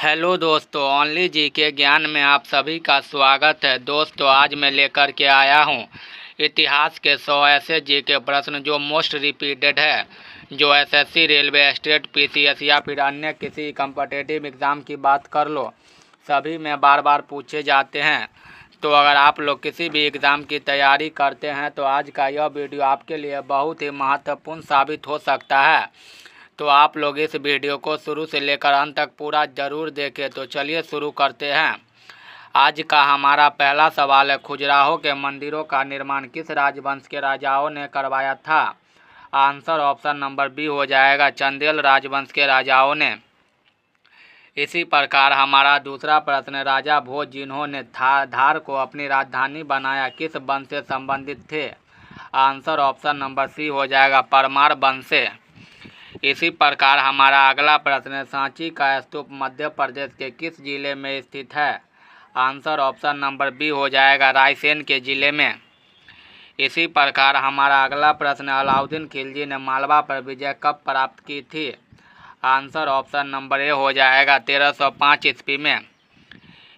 Hello दोस्तों, only जी के ज्ञान में आप सभी का स्वागत है। दोस्तों, आज मैं लेकर के आया हूँ इतिहास के 100 ऐसे जी के प्रश्न जो मोस्ट रिपीटेड है, जो एसएससी, रेलवे, स्टेट, पीसीएस या फिर अन्य किसी कॉम्पिटिटिव एग्ज़ाम की बात कर लो, सभी में बार बार पूछे जाते हैं। तो अगर आप लोग किसी भी एग्ज़ाम की तैयारी करते हैं तो आज का यह वीडियो आपके लिए बहुत ही महत्वपूर्ण साबित हो सकता है। तो आप लोग इस वीडियो को शुरू से लेकर अंत तक पूरा ज़रूर देखें। तो चलिए शुरू करते हैं। आज का हमारा पहला सवाल है, खजुराहो के मंदिरों का निर्माण किस राजवंश के राजाओं ने करवाया था? आंसर ऑप्शन नंबर बी हो जाएगा, चंदेल राजवंश के राजाओं ने। इसी प्रकार हमारा दूसरा प्रश्न, राजा भोज जिन्होंने धार को अपनी राजधानी बनाया किस वंश से संबंधित थे? आंसर ऑप्शन नंबर सी हो जाएगा, परमार वंश से। इसी प्रकार हमारा अगला प्रश्न, सांची का स्तूप मध्य प्रदेश के किस जिले में स्थित है? आंसर ऑप्शन नंबर बी हो जाएगा, रायसेन के जिले में। इसी प्रकार हमारा अगला प्रश्न, अलाउद्दीन खिलजी ने मालवा पर विजय कब प्राप्त की थी? आंसर ऑप्शन नंबर ए हो जाएगा, 1305 ईस्वी में।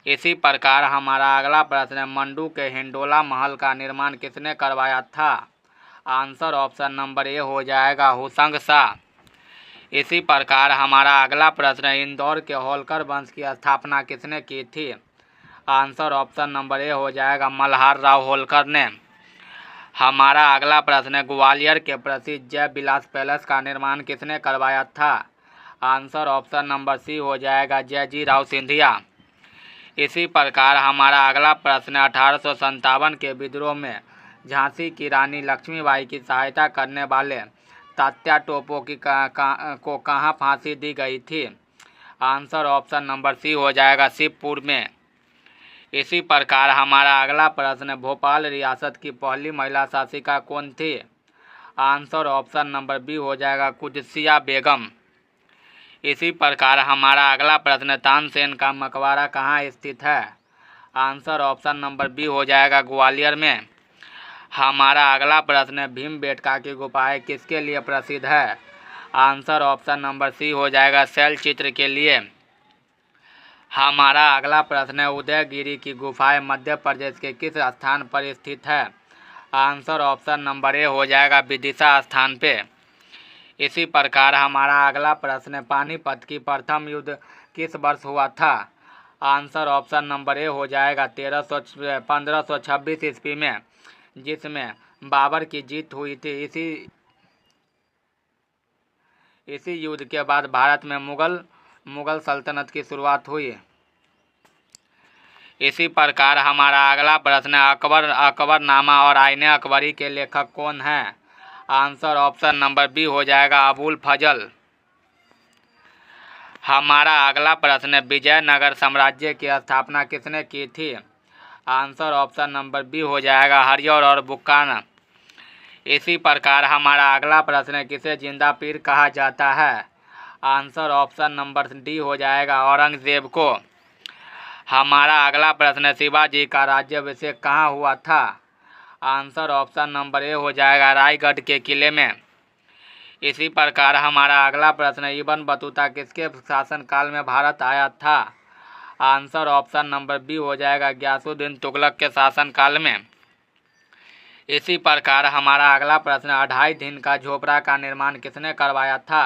इसी प्रकार हमारा अगला प्रश्न, मंडू के हिंडोला महल का निर्माण किसने करवाया था? आंसर ऑप्शन नंबर ए हो जाएगा, हुसंग शाह। इसी प्रकार हमारा अगला प्रश्न, इंदौर के होलकर वंश की स्थापना किसने की थी? आंसर ऑप्शन नंबर ए हो जाएगा, मल्हार राव होलकर ने। हमारा अगला प्रश्न, ग्वालियर के प्रसिद्ध जय विलास पैलेस का निर्माण किसने करवाया था? आंसर ऑप्शन नंबर सी हो जाएगा, जयजी राव सिंधिया। इसी प्रकार हमारा अगला प्रश्न, 1857 के विद्रोह में झांसी की रानी लक्ष्मीबाई की सहायता करने वाले तात्या टोपे को कहाँ फांसी दी गई थी? आंसर ऑप्शन नंबर सी हो जाएगा, शिवपुर में। इसी प्रकार हमारा अगला प्रश्न, भोपाल रियासत की पहली महिला शासिका कौन थी? आंसर ऑप्शन नंबर बी हो जाएगा, कुदसिया बेगम। इसी प्रकार हमारा अगला प्रश्न, तानसेन का मकबरा कहाँ स्थित है? आंसर ऑप्शन नंबर बी हो जाएगा, ग्वालियर में। हमारा अगला प्रश्न, भीमबेटका की गुफाएं किसके लिए प्रसिद्ध है? आंसर ऑप्शन नंबर सी हो जाएगा, शैल चित्र के लिए। हमारा अगला प्रश्न है, उदयगिरी की गुफाएं मध्य प्रदेश के किस स्थान पर स्थित है? आंसर ऑप्शन नंबर ए हो जाएगा, विदिशा स्थान पे। इसी प्रकार हमारा अगला प्रश्न, पानीपत की प्रथम युद्ध किस वर्ष हुआ था? आंसर ऑप्शन नंबर ए हो जाएगा, 1526 ईस्वी में, जिसमें बाबर की जीत हुई थी। इसी युद्ध के बाद भारत में मुगल सल्तनत की शुरुआत हुई। इसी प्रकार हमारा अगला प्रश्न, अकबरनामा और आईने अकबरी के लेखक कौन हैं? आंसर ऑप्शन नंबर बी हो जाएगा, अबुल फजल। हमारा अगला प्रश्न, विजयनगर साम्राज्य की स्थापना किसने की थी? आंसर ऑप्शन नंबर बी हो जाएगा, हरियर और बुक्कान। इसी प्रकार हमारा अगला प्रश्न, किसे जिंदा पीर कहा जाता है? आंसर ऑप्शन नंबर डी हो जाएगा, औरंगजेब को। हमारा अगला प्रश्न, शिवाजी का राज्याभिषेक कहाँ हुआ था? आंसर ऑप्शन नंबर ए हो जाएगा, रायगढ़ के किले में। इसी प्रकार हमारा अगला प्रश्न, इब्न बतूता किसके शासनकाल में भारत आया था? आंसर ऑप्शन नंबर बी हो जाएगा, गयासुद्दीन तुगलक के शासनकाल में। इसी प्रकार हमारा अगला प्रश्न, 2.5 दिन का झोपड़ा का निर्माण किसने करवाया था?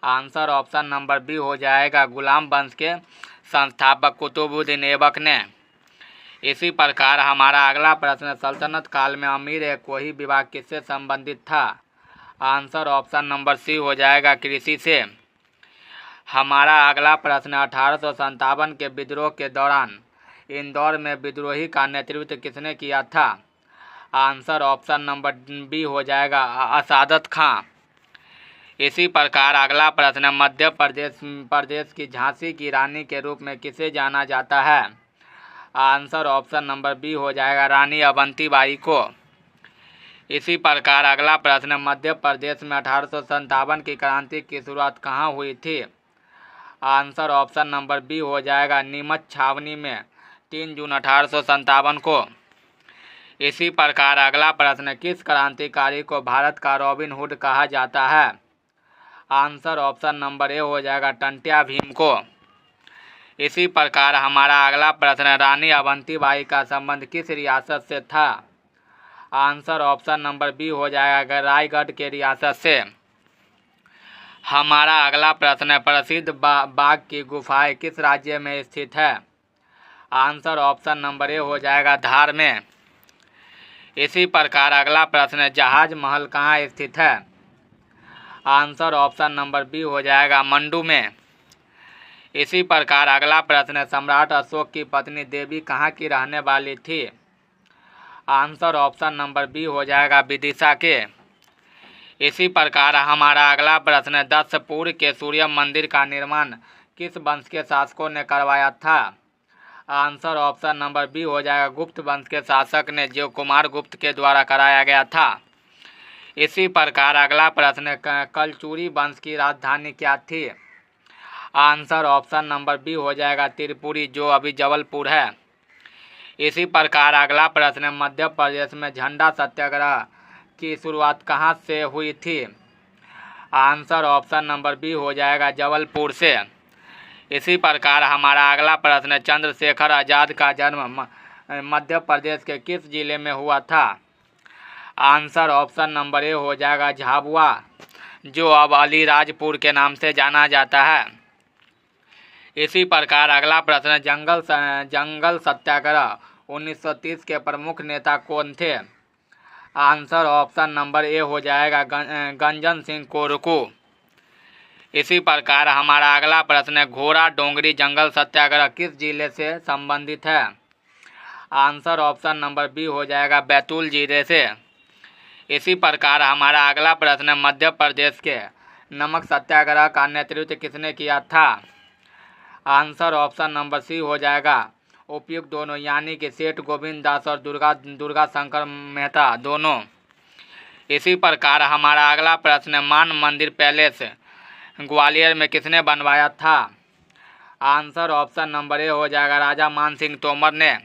आंसर ऑप्शन नंबर बी हो जाएगा, गुलाम वंश के संस्थापक कुतुबुद्दीन ऐबक ने। इसी प्रकार हमारा अगला प्रश्न, सल्तनत काल में अमीर कोही विवाह किससे संबंधित था? आंसर ऑप्शन नंबर सी हो जाएगा, कृषि से। हमारा अगला प्रश्न, 1857 के विद्रोह के दौरान इंदौर में विद्रोही का नेतृत्व किसने किया था? आंसर ऑप्शन नंबर बी हो जाएगा, असादत खां। इसी प्रकार अगला प्रश्न, मध्य प्रदेश की झांसी की रानी के रूप में किसे जाना जाता है? आंसर ऑप्शन नंबर बी हो जाएगा, रानी अवंतीबाई को। इसी प्रकार अगला प्रश्न, मध्य प्रदेश में 1857 की क्रांति की शुरुआत कहाँ हुई थी? आंसर ऑप्शन नंबर बी हो जाएगा, नीमच छावनी में 3 जून 1857 को। इसी प्रकार अगला प्रश्न, किस क्रांतिकारी को भारत का रॉबिन हुड कहा जाता है? आंसर ऑप्शन नंबर ए हो जाएगा, टंट्या भीम को। इसी प्रकार हमारा अगला प्रश्न, रानी अवंतीबाई का संबंध किस रियासत से था? आंसर ऑप्शन नंबर बी हो जाएगा रायगढ़ के रियासत से। हमारा अगला प्रश्न है, प्रसिद्ध बाघ की गुफाएं किस राज्य में स्थित है? आंसर ऑप्शन नंबर ए हो जाएगा धार में। इसी प्रकार अगला प्रश्न है, जहाज महल कहाँ स्थित है? आंसर ऑप्शन नंबर बी हो जाएगा मंडू में। इसी प्रकार अगला प्रश्न है, सम्राट अशोक की पत्नी देवी कहाँ की रहने वाली थी? आंसर ऑप्शन नंबर बी हो जाएगा विदिशा के। इसी प्रकार हमारा अगला प्रश्न है, दत्तपुर के सूर्य मंदिर का निर्माण किस वंश के शासकों ने करवाया था? आंसर ऑप्शन नंबर बी हो जाएगा गुप्त वंश के शासक ने, जो कुमार गुप्त के द्वारा कराया गया था। इसी प्रकार अगला प्रश्न है, कलचुरी वंश की राजधानी क्या थी? आंसर ऑप्शन नंबर बी हो जाएगा त्रिपुरी, जो अभी जबलपुर है। इसी प्रकार अगला प्रश्न है, मध्य प्रदेश में झंडा सत्याग्रह की शुरुआत कहाँ से हुई थी? आंसर ऑप्शन नंबर बी हो जाएगा जबलपुर से। इसी प्रकार हमारा अगला प्रश्न है, चंद्रशेखर आज़ाद का जन्म मध्य प्रदेश के किस जिले में हुआ था? आंसर ऑप्शन नंबर ए हो जाएगा झाबुआ, जो अब अलीराजपुर के नाम से जाना जाता है। इसी प्रकार अगला प्रश्न है, जंगल सत्याग्रह 1930 के प्रमुख नेता कौन थे? आंसर ऑप्शन नंबर ए हो जाएगा गंजन सिंह कोरकू। इसी प्रकार हमारा अगला प्रश्न है, घोड़ा डोंगरी जंगल सत्याग्रह किस जिले से संबंधित है? आंसर ऑप्शन नंबर बी हो जाएगा बैतूल जिले से। इसी प्रकार हमारा अगला प्रश्न है, मध्य प्रदेश के नमक सत्याग्रह का नेतृत्व किसने किया था? आंसर ऑप्शन नंबर सी हो जाएगा उपयुक्त दोनों, यानी कि सेठ गोविंद दास और दुर्गा शंकर मेहता दोनों। इसी प्रकार हमारा अगला प्रश्न है, मान मंदिर पैलेस ग्वालियर में किसने बनवाया था? आंसर ऑप्शन नंबर ए हो जाएगा राजा मान सिंह तोमर ने।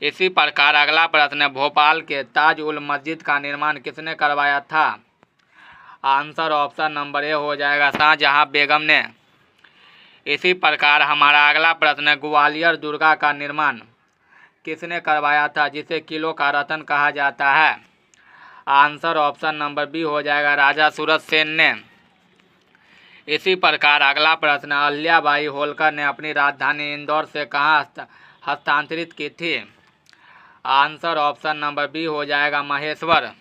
इसी प्रकार अगला प्रश्न है, भोपाल के ताज उल मस्जिद का निर्माण किसने करवाया था? आंसर ऑप्शन नंबर ए हो जाएगा शाहजहां बेगम ने। इसी प्रकार हमारा अगला प्रश्न है, ग्वालियर दुर्गा का निर्माण किसने करवाया था, जिसे किलो का रतन कहा जाता है? आंसर ऑप्शन नंबर बी हो जाएगा राजा सूरज सेन ने। इसी प्रकार अगला प्रश्न, अहिल्याबाई होलकर ने अपनी राजधानी इंदौर से कहाँ हस्तांतरित की थी? आंसर ऑप्शन नंबर बी हो जाएगा महेश्वर।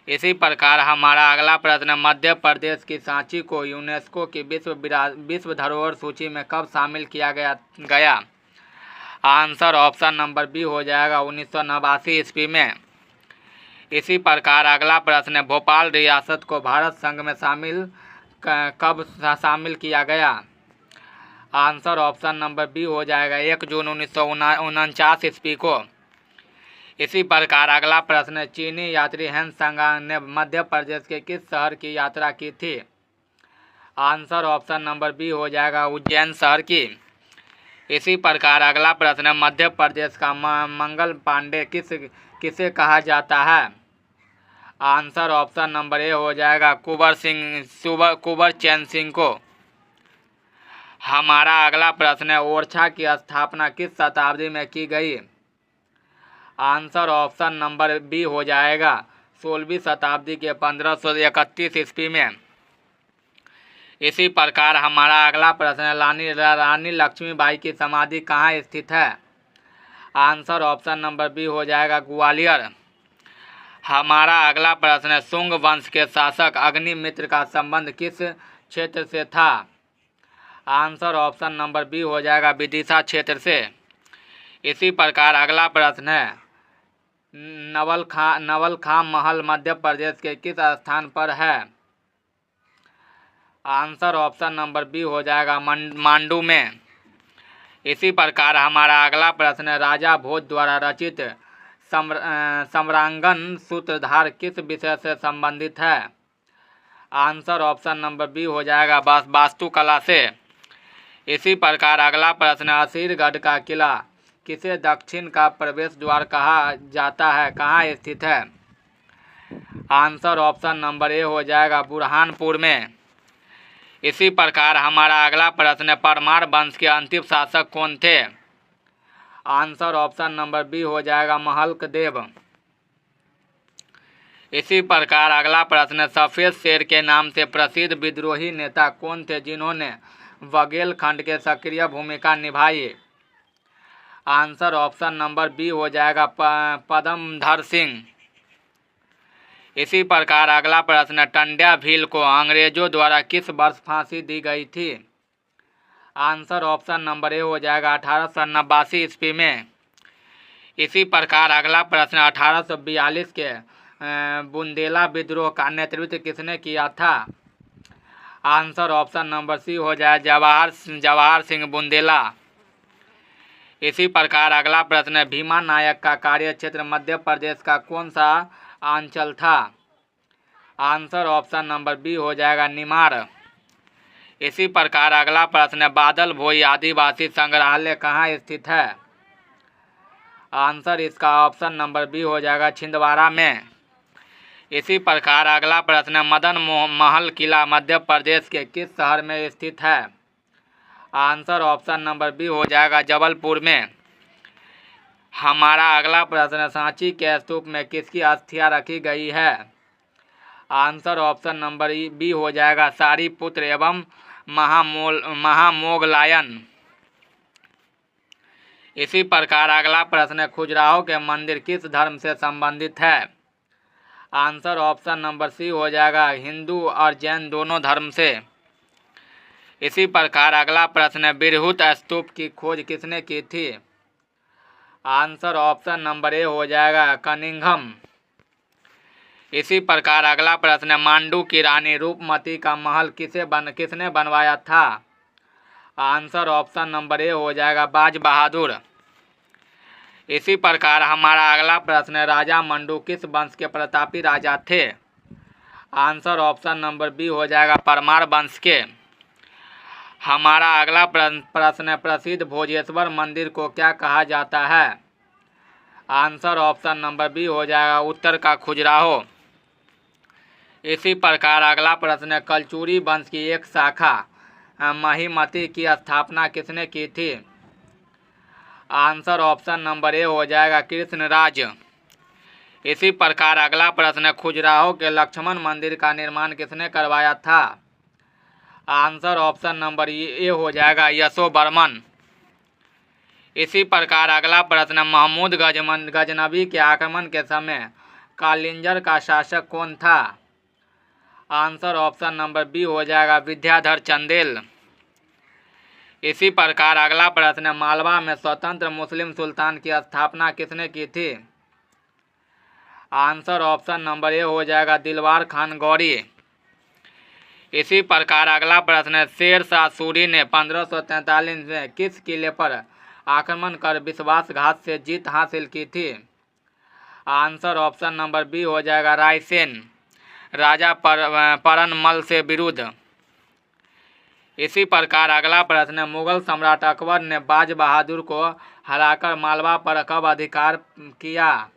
इसी प्रकार हमारा अगला प्रश्न, मध्य प्रदेश की सांची को यूनेस्को की विश्व धरोहर सूची में कब शामिल किया गया? आंसर ऑप्शन नंबर बी हो जाएगा 1989 ईस्वी में। इसी प्रकार अगला प्रश्न है, भोपाल रियासत को भारत संघ में कब शामिल किया गया? आंसर ऑप्शन नंबर बी हो जाएगा 1 जून 1949 ईस्वी को। इसी प्रकार अगला प्रश्न है, चीनी यात्री हेन सांगांग ने मध्य प्रदेश के किस शहर की यात्रा की थी? आंसर ऑप्शन नंबर बी हो जाएगा उज्जैन शहर की। इसी प्रकार अगला प्रश्न है, मध्य प्रदेश का मंगल पांडे किसे कहा जाता है? आंसर ऑप्शन नंबर ए हो जाएगा कुंवर चैन सिंह को। हमारा अगला प्रश्न है, ओरछा की स्थापना किस शताब्दी में की गई? आंसर ऑप्शन नंबर बी हो जाएगा 16वीं शताब्दी के 1531 ईस्वी में। इसी प्रकार हमारा अगला प्रश्न है, रानी लक्ष्मीबाई की समाधि कहाँ स्थित है? आंसर ऑप्शन नंबर बी हो जाएगा ग्वालियर। हमारा अगला प्रश्न है, शुंग वंश के शासक अग्निमित्र का संबंध किस क्षेत्र से था? आंसर ऑप्शन नंबर बी हो जाएगा विदिशा क्षेत्र से। इसी प्रकार अगला प्रश्न है, नवलखा महल मध्य प्रदेश के किस स्थान पर है? आंसर ऑप्शन नंबर बी हो जाएगा मांडू में। इसी प्रकार हमारा अगला प्रश्न है, राजा भोज द्वारा रचित सम्रांगन सूत्रधार किस विषय से संबंधित है? आंसर ऑप्शन नंबर बी हो जाएगा वास्तुकला से। इसी प्रकार अगला प्रश्न, असीरगढ़ का किला किसे दक्षिण का प्रवेश द्वार कहा जाता है, कहाँ स्थित है? आंसर ऑप्शन नंबर ए हो जाएगा बुरहानपुर में। इसी प्रकार हमारा अगला प्रश्न, परमार वंश के अंतिम शासक कौन थे? आंसर ऑप्शन नंबर बी हो जाएगा महल्क देव। इसी प्रकार अगला प्रश्न, सफेद शेर के नाम से प्रसिद्ध विद्रोही नेता कौन थे जिन्होंने बघेलखंड के सक्रिय भूमिका निभाई? आंसर ऑप्शन नंबर बी हो जाएगा पद्मधर सिंह। इसी प्रकार अगला प्रश्न, टंड्या भील को अंग्रेजों द्वारा किस वर्ष फांसी दी गई थी? आंसर ऑप्शन नंबर ए हो जाएगा 1889 ईस्वी में। इसी प्रकार अगला प्रश्न, 1842 के बुंदेला विद्रोह का नेतृत्व किसने किया था? आंसर ऑप्शन नंबर सी हो जाए जवाहर सिंह बुंदेला। इसी प्रकार अगला प्रश्न, भीमा नायक का कार्यक्षेत्र मध्य प्रदेश का कौन सा अंचल था? आंसर ऑप्शन नंबर बी हो जाएगा निमाड़। इसी प्रकार अगला प्रश्न, बादल भोई आदिवासी संग्रहालय कहाँ स्थित है? आंसर इसका ऑप्शन नंबर बी हो जाएगा छिंदवाड़ा में। इसी प्रकार अगला प्रश्न, मदन महल किला मध्य प्रदेश के किस शहर में स्थित है? आंसर ऑप्शन नंबर बी हो जाएगा जबलपुर में। हमारा अगला प्रश्न, सांची के स्तूप में किसकी अस्थियां रखी गई है? आंसर ऑप्शन नंबर बी हो जाएगा सारीपुत्र एवं महामोगलायन। इसी प्रकार अगला प्रश्न, खजुराहो के मंदिर किस धर्म से संबंधित है? आंसर ऑप्शन नंबर सी हो जाएगा हिंदू और जैन दोनों धर्म से। इसी प्रकार अगला प्रश्न, बिरहुत स्तूप की खोज किसने की थी? आंसर ऑप्शन नंबर ए हो जाएगा कनिंघम। इसी प्रकार अगला प्रश्न, मांडू की रानी रूपमती का महल किसने बनवाया था? आंसर ऑप्शन नंबर ए हो जाएगा बाज बहादुर। इसी प्रकार हमारा अगला प्रश्न, राजा मंडू किस वंश के प्रतापी राजा थे? आंसर ऑप्शन नंबर बी हो जाएगा परमार वंश के। हमारा अगला प्रश्न, प्रसिद्ध भोजेश्वर मंदिर को क्या कहा जाता है? आंसर ऑप्शन नंबर बी हो जाएगा उत्तर का खजुराहो। इसी प्रकार अगला प्रश्न, कलचुरी वंश की एक शाखा महिमती की स्थापना किसने की थी? आंसर ऑप्शन नंबर ए हो जाएगा कृष्णराज। इसी प्रकार अगला प्रश्न, खजुराहो के लक्ष्मण मंदिर का निर्माण किसने करवाया था? आंसर ऑप्शन नंबर ए हो जाएगा यशोवर्मन। इसी प्रकार अगला प्रश्न, महमूद गजनबी के आक्रमण के समय कालिंजर का शासक कौन था? आंसर ऑप्शन नंबर बी हो जाएगा विद्याधर चंदेल। इसी प्रकार अगला प्रश्न, मालवा में स्वतंत्र मुस्लिम सुल्तान की स्थापना किसने की थी? आंसर ऑप्शन नंबर ए हो जाएगा दिलवार खान गौरी। इसी प्रकार अगला प्रश्न, शेर शाह सूरी ने 1543 में किस किले पर आक्रमण कर विश्वासघात से जीत हासिल की थी? आंसर ऑप्शन नंबर बी हो जाएगा रायसेन राजा परनमल से विरुद्ध। इसी प्रकार अगला प्रश्न, मुगल सम्राट अकबर ने बाज बहादुर को हराकर मालवा पर कब अधिकार किया?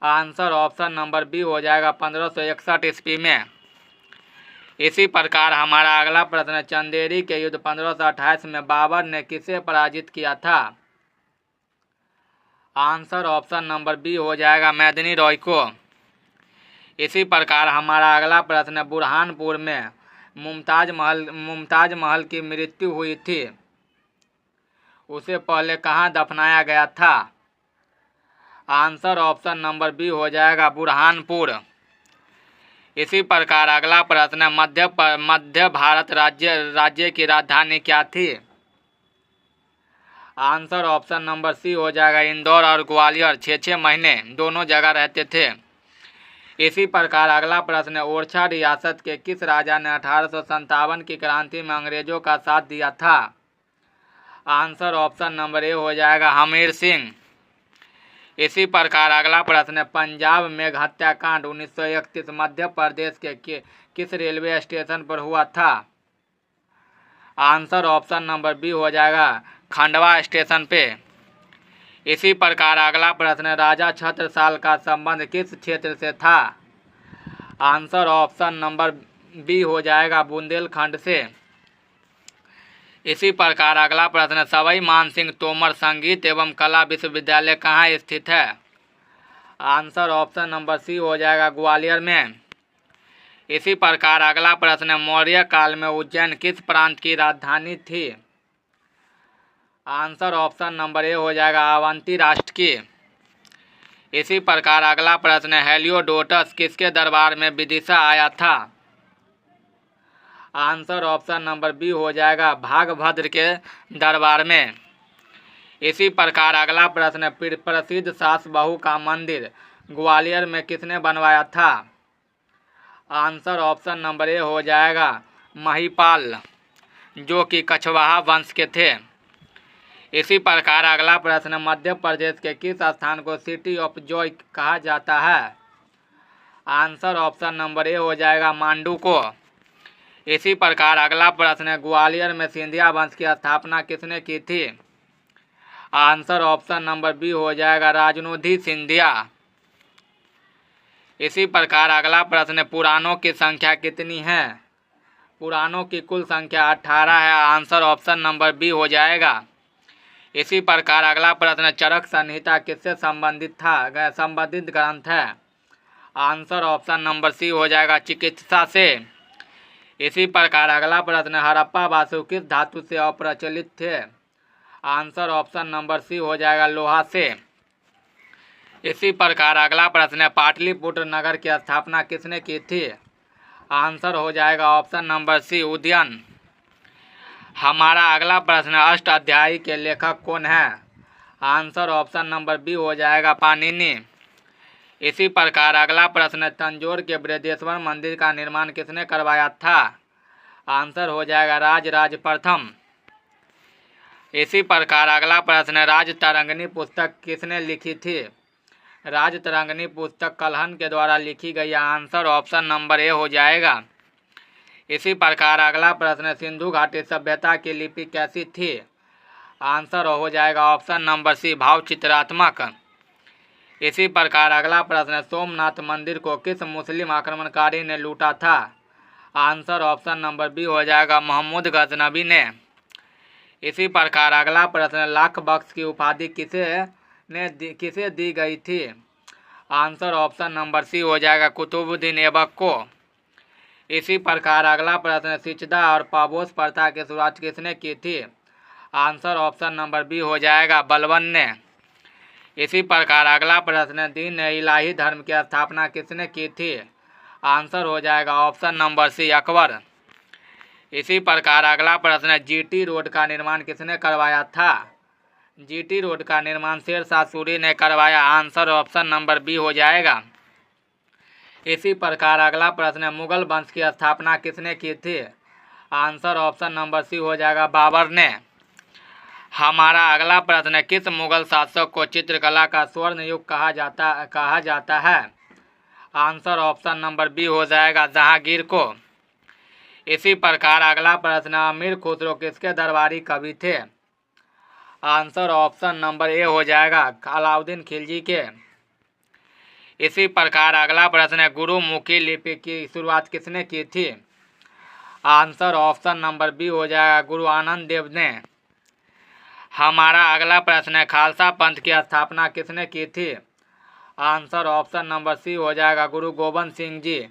आंसर ऑप्शन नंबर बी हो जाएगा 1561 ईस्वी में। इसी प्रकार हमारा अगला प्रश्न, चंदेरी के युद्ध 1528 में बाबर ने किसे पराजित किया था? आंसर ऑप्शन नंबर बी हो जाएगा मेदिनी रॉय को। इसी प्रकार हमारा अगला प्रश्न, बुरहानपुर में मुमताज महल की मृत्यु हुई थी, उसे पहले कहाँ दफनाया गया था? आंसर ऑप्शन नंबर बी हो जाएगा बुरहानपुर। इसी प्रकार अगला प्रश्न, मध्य भारत राज्य की राजधानी क्या थी? आंसर ऑप्शन नंबर सी हो जाएगा इंदौर और ग्वालियर 6 महीने दोनों जगह रहते थे। इसी प्रकार अगला प्रश्न, ओरछा रियासत के किस राजा ने 1857 की क्रांति में अंग्रेजों का साथ दिया था? आंसर ऑप्शन नंबर ए हो जाएगा हमीर सिंह। इसी प्रकार अगला प्रश्न, पंजाब में हत्याकांड 1931 मध्य प्रदेश के किस रेलवे स्टेशन पर हुआ था? आंसर ऑप्शन नंबर बी हो जाएगा खंडवा स्टेशन पे। इसी प्रकार अगला प्रश्न, राजा छत्रसाल का संबंध किस क्षेत्र से था? आंसर ऑप्शन नंबर बी हो जाएगा बुंदेलखंड से। इसी प्रकार अगला प्रश्न, सवाई मानसिंह तोमर संगीत एवं कला विश्वविद्यालय कहाँ स्थित है? आंसर ऑप्शन नंबर सी हो जाएगा ग्वालियर में। इसी प्रकार अगला प्रश्न, मौर्य काल में उज्जैन किस प्रांत की राजधानी थी? आंसर ऑप्शन नंबर ए हो जाएगा अवंती राष्ट्र की। इसी प्रकार अगला प्रश्न, हेलियोडोटस किसके दरबार में विदिशा आया था? आंसर ऑप्शन नंबर बी हो जाएगा भागभद्र के दरबार में। इसी प्रकार अगला प्रश्न, प्रसिद्ध सास बहू का मंदिर ग्वालियर में किसने बनवाया था? आंसर ऑप्शन नंबर ए हो जाएगा महिपाल, जो कि कछवाहा वंश के थे। इसी प्रकार अगला प्रश्न, मध्य प्रदेश के किस स्थान को सिटी ऑफ जॉय कहा जाता है? आंसर ऑप्शन नंबर ए हो जाएगा मांडू को। इसी प्रकार अगला प्रश्न, ग्वालियर में सिंधिया वंश की स्थापना किसने की थी? आंसर ऑप्शन नंबर बी हो जाएगा राजनोधी सिंधिया। इसी प्रकार अगला प्रश्न, पुराणों की संख्या कितनी है? पुराणों की कुल संख्या 18 है। आंसर ऑप्शन नंबर बी हो जाएगा। इसी प्रकार अगला प्रश्न, चरक संहिता किससे संबंधित ग्रंथ है? आंसर ऑप्शन नंबर सी हो जाएगा चिकित्सा से। इसी प्रकार अगला प्रश्न, हड़प्पा वास्तु किस धातु से अप्रचलित थे? आंसर ऑप्शन नंबर सी हो जाएगा लोहा से। इसी प्रकार अगला प्रश्न, पाटलिपुत्र नगर की स्थापना किसने की थी? आंसर हो जाएगा ऑप्शन नंबर सी उदयन। हमारा अगला प्रश्न, अष्टाध्यायी के लेखक कौन है? आंसर ऑप्शन नंबर बी हो जाएगा पाणिनि। इसी प्रकार अगला प्रश्न, तंजौर के बृहदेश्वर मंदिर का निर्माण किसने करवाया था? आंसर हो जाएगा राजराज प्रथम। इसी प्रकार अगला प्रश्न, राजतरंगिणी पुस्तक किसने लिखी थी? राजतरंगिणी पुस्तक कल्हण के द्वारा लिखी गई। आंसर ऑप्शन नंबर ए हो जाएगा। इसी प्रकार अगला प्रश्न, सिंधु घाटी सभ्यता की लिपि कैसी थी? आंसर हो जाएगा ऑप्शन नंबर सी भावचित्रात्मक। इसी प्रकार अगला प्रश्न, सोमनाथ मंदिर को किस मुस्लिम आक्रमणकारी ने लूटा था? आंसर ऑप्शन नंबर बी हो जाएगा महमूद गजनबी ने। इसी प्रकार अगला प्रश्न, लाख बख्श की उपाधि किसे दी गई थी? आंसर ऑप्शन नंबर सी हो जाएगा कुतुबुद्दीन ऐबक को। इसी प्रकार अगला प्रश्न, सिचदा और पाबोस प्रथा की शुरुआत किसने की थी? आंसर ऑप्शन नंबर बी हो जाएगा बलबन ने। इसी प्रकार अगला प्रश्न, दीन इलाही धर्म की स्थापना किसने की थी? आंसर हो जाएगा ऑप्शन नंबर सी अकबर। इसी प्रकार अगला प्रश्न, जीटी रोड का निर्माण किसने करवाया था? जीटी रोड का निर्माण शेरशाह सूरी ने करवाया। आंसर ऑप्शन नंबर बी हो जाएगा। इसी प्रकार अगला प्रश्न, मुगल वंश की स्थापना किसने की थी? आंसर ऑप्शन नंबर सी हो जाएगा बाबर ने। हमारा अगला प्रश्न, किस मुगल शासक को चित्रकला का स्वर्ण युग कहा जाता है? आंसर ऑप्शन नंबर बी हो जाएगा जहांगीर को। इसी प्रकार अगला प्रश्न, अमीर खुसरो किसके दरबारी कवि थे? आंसर ऑप्शन नंबर ए हो जाएगा अलाउद्दीन खिलजी के। इसी प्रकार अगला प्रश्न, गुरुमुखी लिपि की शुरुआत किसने की थी? आंसर ऑप्शन नंबर बी हो जाएगा गुरु आनंद देव ने। हमारा अगला प्रश्न, खालसा पंथ की स्थापना किसने की थी? आंसर ऑप्शन नंबर सी हो जाएगा गुरु गोबिंद सिंह जी।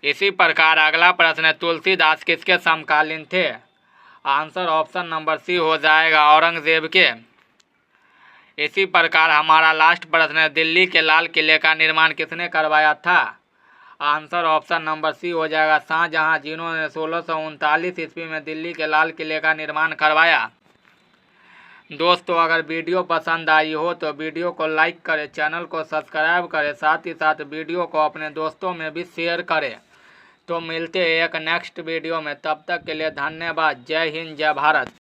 इसी प्रकार अगला प्रश्न, तुलसीदास किसके समकालीन थे? आंसर ऑप्शन नंबर सी हो जाएगा औरंगजेब के। इसी प्रकार हमारा लास्ट प्रश्न, दिल्ली के लाल किले का निर्माण किसने करवाया था? आंसर ऑप्शन नंबर सी हो जाएगा शाहजहां, जिन्होंने 1639 ईस्वी में दिल्ली के लाल किले का निर्माण करवाया। दोस्तों, अगर वीडियो पसंद आई हो तो वीडियो को लाइक करें, चैनल को सब्सक्राइब करें, साथ ही साथ वीडियो को अपने दोस्तों में भी शेयर करें। तो मिलते हैं एक नेक्स्ट वीडियो में, तब तक के लिए धन्यवाद। जय हिंद, जय भारत।